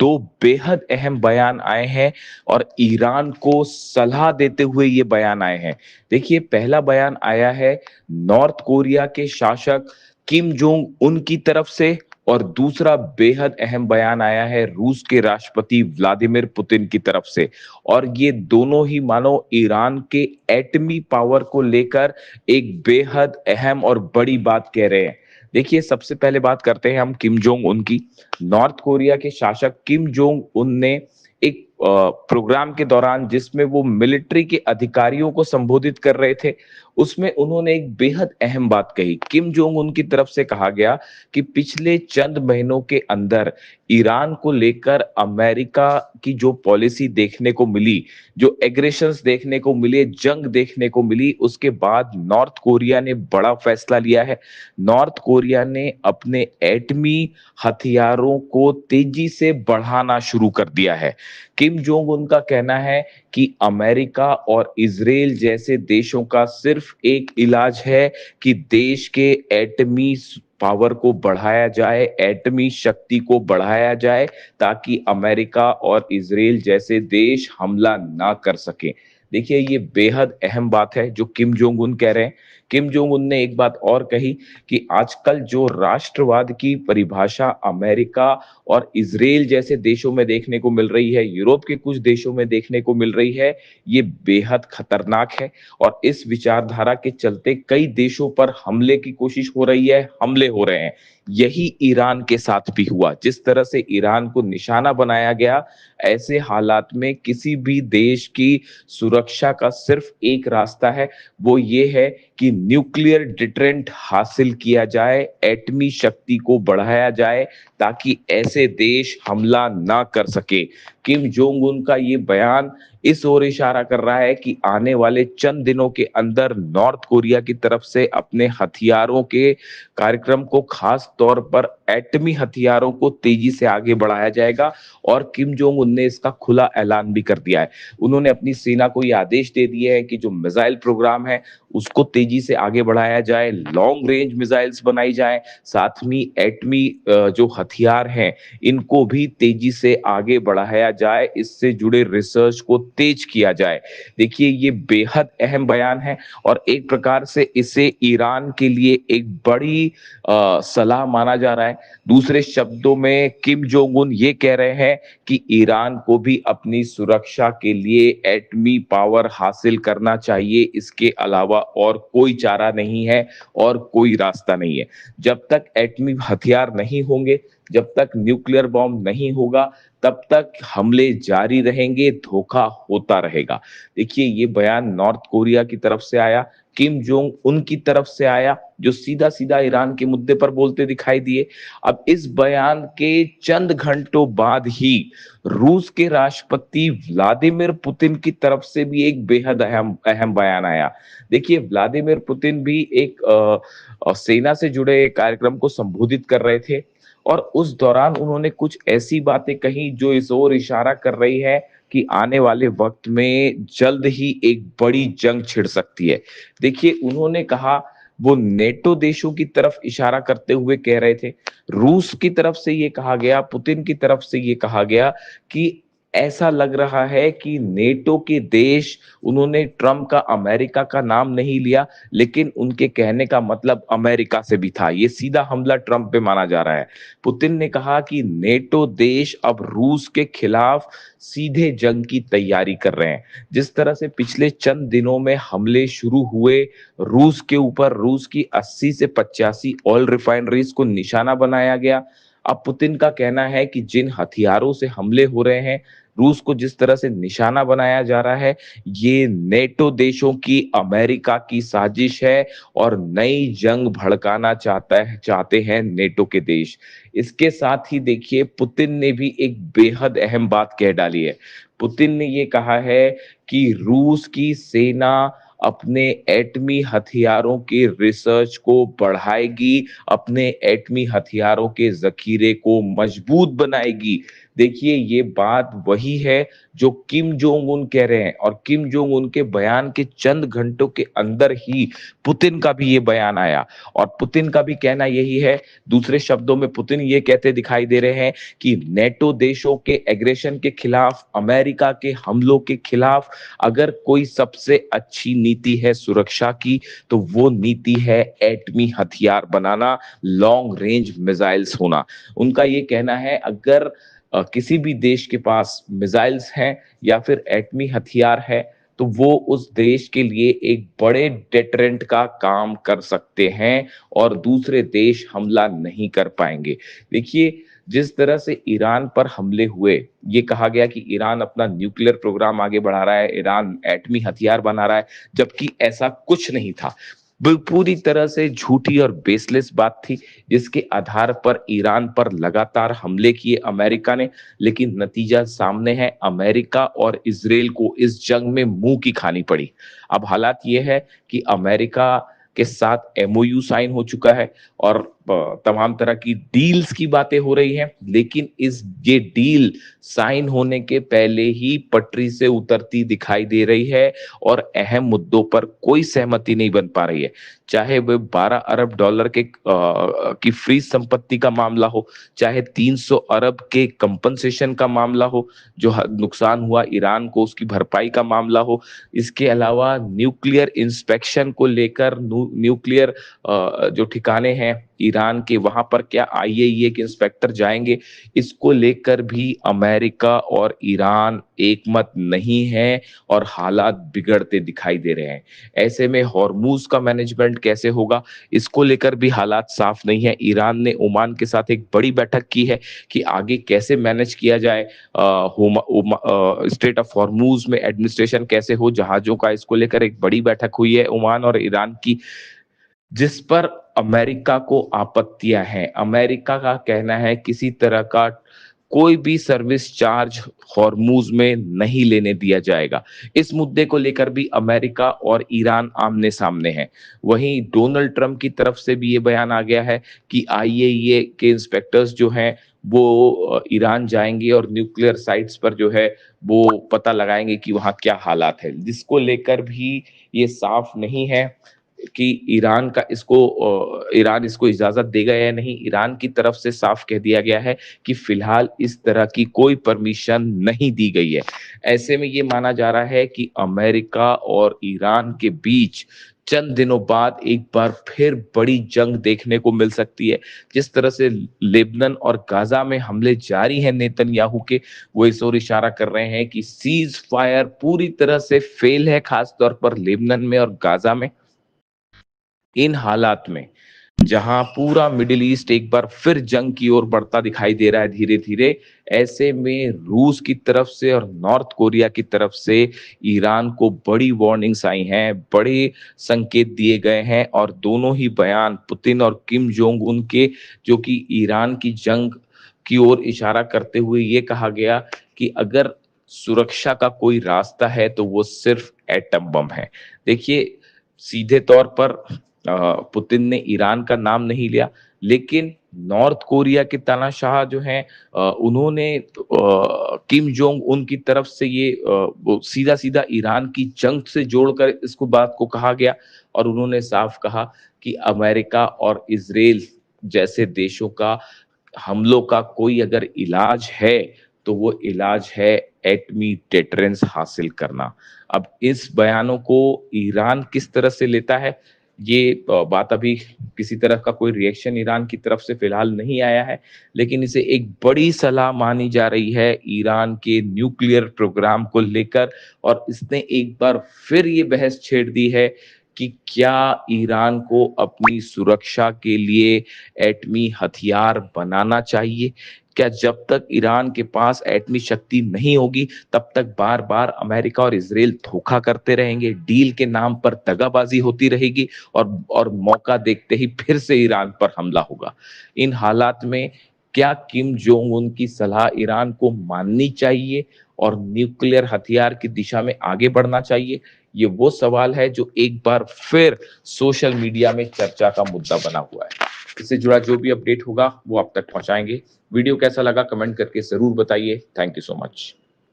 दो बेहद अहम बयान आए हैं और ईरान को सलाह देते हुए ये बयान आए हैं। देखिए, पहला बयान आया है नॉर्थ कोरिया के शासक किम जोंग उन की तरफ से और दूसरा बेहद अहम बयान आया है रूस के राष्ट्रपति व्लादिमीर पुतिन की तरफ से। और ये दोनों ही मानो ईरान के एटमी पावर को लेकर एक बेहद अहम और बड़ी बात कह रहे हैं। देखिए, सबसे पहले बात करते हैं हम किम जोंग उन की। नॉर्थ कोरिया के शासक किम जोंग उन ने एक प्रोग्राम के दौरान जिसमें वो मिलिट्री के अधिकारियों को संबोधित कर रहे थे, उसमें उन्होंने एक बेहद अहम बात कही। किम जोंग उन की तरफ से कहा गया कि पिछले चंद महीनों के अंदर ईरान को लेकर अमेरिका की जो पॉलिसी देखने को मिली, जो एग्रेशंस देखने को मिले, जंग देखने को मिली, उसके बाद नॉर्थ कोरिया ने बड़ा फैसला लिया है। नॉर्थ कोरिया ने अपने एटमी हथियारों को तेजी से बढ़ाना शुरू कर दिया है। किम जोंग उन का कहना है कि अमेरिका और इजराइल जैसे देशों का सिर्फ एक इलाज है कि देश के एटमी पावर को बढ़ाया जाए, एटमी शक्ति को बढ़ाया जाए, ताकि अमेरिका और इजराइल जैसे देश हमला ना कर सके। देखिए, ये बेहद अहम बात है जो किम जोंग उन कह रहे हैं। किम जोंग उन ने एक बात और कही कि आजकल जो राष्ट्रवाद की परिभाषा अमेरिका और इजराइल जैसे देशों में देखने को मिल रही है, यूरोप के कुछ देशों में देखने को मिल रही है, ये बेहद खतरनाक है। और इस विचारधारा के चलते कई देशों पर हमले की कोशिश हो रही है, हमले हो रहे हैं। यही ईरान के साथ भी हुआ। जिस तरह से ईरान को निशाना बनाया गया, ऐसे हालात में किसी भी देश की सुरक्षा का सिर्फ एक रास्ता है, वो ये है कि न्यूक्लियर डिटरेंट हासिल किया जाए, एटमी शक्ति को बढ़ाया जाए, ताकि ऐसे देश हमला ना कर सके। किम जोंग उन का ये बयान इस ओर इशारा कर रहा है कि आने वाले चंद दिनों के अंदर नॉर्थ कोरिया की तरफ से अपने हथियारों के कार्यक्रम को, खास तौर पर एटमी हथियारों को तेजी से आगे बढ़ाया जाएगा। और किम जोंग उन ने इसका खुला ऐलान भी कर दिया है। उन्होंने अपनी सेना को ये आदेश दे दिए हैं कि जो मिसाइल प्रोग्राम है उसको तेजी से आगे बढ़ाया जाए, लॉन्ग रेंज मिसाइल्स बनाई जाए, साथ में एटमी जो हथियार हैं इनको भी तेजी से आगे बढ़ाया जाए, इससे जुड़े रिसर्च को तेज किया जाए। देखिए, ये बेहद अहम बयान है और एक प्रकार से इसे ईरान के लिए एक बड़ी सलाह माना जा रहा है। दूसरे शब्दों में किम जोंग उन ये कह रहे हैं कि ईरान को भी अपनी सुरक्षा के लिए एटमी पावर हासिल करना चाहिए, इसके अलावा और कोई चारा नहीं है और कोई रास्ता नहीं है। जब तक एटमी हथियार नहीं होंगे, जब तक न्यूक्लियर बॉम्ब नहीं होगा, तब तक हमले जारी रहेंगे, धोखा होता रहेगा। देखिए, ये बयान नॉर्थ कोरिया की तरफ से आया, किम जोंग उन की तरफ से आया, जो सीधा सीधा ईरान के मुद्दे पर बोलते दिखाई दिए। अब इस बयान के चंद घंटों बाद ही रूस के राष्ट्रपति व्लादिमीर पुतिन की तरफ से भी एक बेहद अहम अहम बयान आया। देखिए, व्लादिमीर पुतिन भी एक सेना से जुड़े कार्यक्रम को संबोधित कर रहे थे और उस दौरान उन्होंने कुछ ऐसी बातें कही जो इस ओर इशारा कर रही है कि आने वाले वक्त में जल्द ही एक बड़ी जंग छिड़ सकती है। देखिए, उन्होंने कहा, वो नेटो देशों की तरफ इशारा करते हुए कह रहे थे। रूस की तरफ से ये कहा गया, पुतिन की तरफ से ये कहा गया कि ऐसा लग रहा है कि नेटो के देश, उन्होंने ट्रम्प का अमेरिका का नाम नहीं लिया, लेकिन उनके कहने का मतलब अमेरिका से भी था। ये सीधा हमला ट्रम्प पे माना जा रहा है। पुतिन ने कहा कि नेटो देश अब रूस के खिलाफ सीधे जंग की तैयारी कर रहे हैं। जिस तरह से पिछले चंद दिनों में हमले शुरू हुए रूस के ऊपर, रूस की 80 से 85 ऑयल रिफाइनरीज को निशाना बनाया गया। अब पुतिन का कहना है कि जिन हथियारों से हमले हो रहे हैं, रूस को जिस तरह से निशाना बनाया जा रहा है, ये नेटो देशों की, अमेरिका की साजिश है और नई जंग भड़काना चाहते हैं नेटो के देश। इसके साथ ही देखिए, पुतिन ने भी एक बेहद अहम बात कह डाली है। पुतिन ने ये कहा है कि रूस की सेना अपने एटमी हथियारों के रिसर्च को बढ़ाएगी, अपने एटमी हथियारों के जखीरे को मजबूत बनाएगी। देखिए ये बात वही है जो किम जोंग उन कह रहे हैं, और किम जोंग उन के बयान के चंद घंटों के अंदर ही पुतिन का भी ये बयान आया, और पुतिन का भी कहना यही है। दूसरे शब्दों में पुतिन ये कहते दिखाई दे रहे हैं कि नेटो देशों के एग्रेशन के खिलाफ, अमेरिका के हमलों के खिलाफ अगर कोई सबसे अच्छी नीति है सुरक्षा की, तो वो नीति है एटमी हथियार बनाना, लॉन्ग रेंज मिसाइल्स होना। उनका ये कहना है अगर किसी भी देश के पास मिसाइल्स हैं या फिर एटमी हथियार है, तो वो उस देश के लिए एक बड़े डेटरेंट का काम कर सकते हैं और दूसरे देश हमला नहीं कर पाएंगे। देखिए जिस तरह से ईरान पर हमले हुए, ये कहा गया कि ईरान अपना न्यूक्लियर प्रोग्राम आगे बढ़ा रहा है, ईरान एटमी हथियार बना रहा है, जबकि ऐसा कुछ नहीं था। पूरी तरह से झूठी और बेसलेस बात थी, जिसके आधार पर ईरान पर लगातार हमले किए अमेरिका ने। लेकिन नतीजा सामने है, अमेरिका और इजराइल को इस जंग में मुंह की खानी पड़ी। अब हालात ये है कि अमेरिका के साथ एमओयू साइन हो चुका है और तमाम तरह की डील्स की बातें हो रही हैं, लेकिन ये डील साइन होने के पहले ही पटरी से उतरती दिखाई दे रही है और अहम मुद्दों पर कोई सहमति नहीं बन पा रही है। चाहे वह 12 अरब डॉलर की फ्रीज संपत्ति का मामला हो, चाहे 300 अरब के कंपनसेशन का मामला हो, जो नुकसान हुआ ईरान को उसकी भरपाई का मामला हो, इसके अलावा न्यूक्लियर इंस्पेक्शन को लेकर न्यूक्लियर जो ठिकाने हैं ईरान के, वहां पर क्या आईएईए के इंस्पेक्टर जाएंगे, इसको लेकर भी अमेरिका और ईरान एकमत नहीं है और हालात बिगड़ते दिखाई दे रहे हैं। ऐसे में हॉर्मूज का मैनेजमेंट कैसे होगा, इसको लेकर भी हालात साफ नहीं है। ईरान ने ओमान के साथ एक बड़ी बैठक की है कि आगे कैसे मैनेज किया जाए, स्ट्रेट ऑफ हॉर्मूज में एडमिनिस्ट्रेशन कैसे हो जहाजों का, इसको लेकर एक बड़ी बैठक हुई है ओमान और ईरान की, जिस पर अमेरिका को आपत्तियां हैं। अमेरिका का कहना है किसी तरह का कोई भी सर्विस चार्ज हॉर्मूज में नहीं लेने दिया जाएगा। इस मुद्दे को लेकर भी अमेरिका और ईरान आमने सामने हैं। वहीं डोनाल्ड ट्रंप की तरफ से भी ये बयान आ गया है कि आईएईए के इंस्पेक्टर्स जो हैं वो ईरान जाएंगे और न्यूक्लियर साइट्स पर जो है वो पता लगाएंगे कि वहां क्या हालात है, जिसको लेकर भी ये साफ नहीं है कि ईरान इसको इजाजत देगा या नहीं। ईरान की तरफ से साफ कह दिया गया है कि फिलहाल इस तरह की कोई परमिशन नहीं दी गई है। ऐसे में ये माना जा रहा है कि अमेरिका और ईरान के बीच चंद दिनों बाद एक बार फिर बड़ी जंग देखने को मिल सकती है। जिस तरह से लेबनान और गाजा में हमले जारी हैं नेतन्याहू के, वो इस ओर इशारा कर रहे हैं कि सीज फायर पूरी तरह से फेल है, खासतौर पर लेबनान में और गाजा में। इन हालात में जहां पूरा मिडिल ईस्ट एक बार फिर जंग की ओर बढ़ता दिखाई दे रहा है धीरे धीरे, ऐसे में रूस की तरफ से और नॉर्थ कोरिया की तरफ से ईरान को बड़ी वार्निंग्स आई हैं, बड़े संकेत दिए गए हैं, और दोनों ही बयान पुतिन और किम जोंग उन के, जो कि ईरान की जंग की ओर इशारा करते हुए ये कहा गया कि अगर सुरक्षा का कोई रास्ता है तो वो सिर्फ एटम बम है। देखिए सीधे तौर पर पुतिन ने ईरान का नाम नहीं लिया, लेकिन नॉर्थ कोरिया के तानाशाह जो हैं उन्होंने किम जोंग उन की तरफ से ये सीधा सीधा ईरान की जंग से जोड़कर इसको बात को कहा गया, और उन्होंने साफ कहा कि अमेरिका और इजराइल जैसे देशों का हमलों का कोई अगर इलाज है तो वो इलाज है एटमी डेटरेंस हासिल करना। अब इस बयानों को ईरान किस तरह से लेता है, ये बात अभी किसी तरह का कोई रिएक्शन ईरान की तरफ से फिलहाल नहीं आया है, लेकिन इसे एक बड़ी सलाह मानी जा रही है ईरान के न्यूक्लियर प्रोग्राम को लेकर। और इसने एक बार फिर ये बहस छेड़ दी है कि क्या ईरान को अपनी सुरक्षा के लिए एटमी हथियार बनाना चाहिए। क्या जब तक ईरान के पास एटमी शक्ति नहीं होगी तब तक बार बार अमेरिका और इजराइल धोखा करते रहेंगे, डील के नाम पर दगाबाजी होती रहेगी और मौका देखते ही फिर से ईरान पर हमला होगा। इन हालात में क्या किम जोंग उन की सलाह ईरान को माननी चाहिए और न्यूक्लियर हथियार की दिशा में आगे बढ़ना चाहिए, ये वो सवाल है जो एक बार फिर सोशल मीडिया में चर्चा का मुद्दा बना हुआ है। इससे जुड़ा जो भी अपडेट होगा वो आप तक पहुंचाएंगे। वीडियो कैसा लगा कमेंट करके जरूर बताइए। Thank you so much.